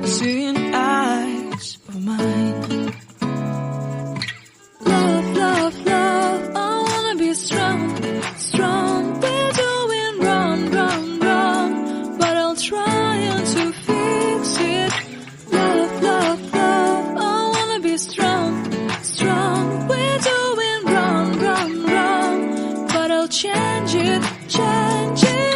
seeing eyes of mine. Love, love, love, I wanna be strong, strong. We're doing wrong, wrong, wrong, but I'll try to fix it. Love, love, love, I wanna be strong, strong. We're doing wrong, wrong, wrong, but I'll change it, change it.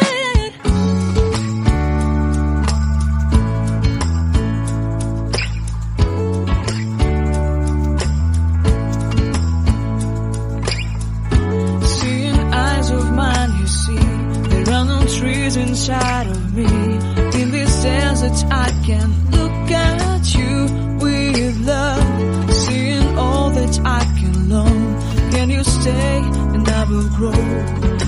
Trees inside of me. In this desert I can look at you with love, seeing all that I can learn. Can you stay and I will grow?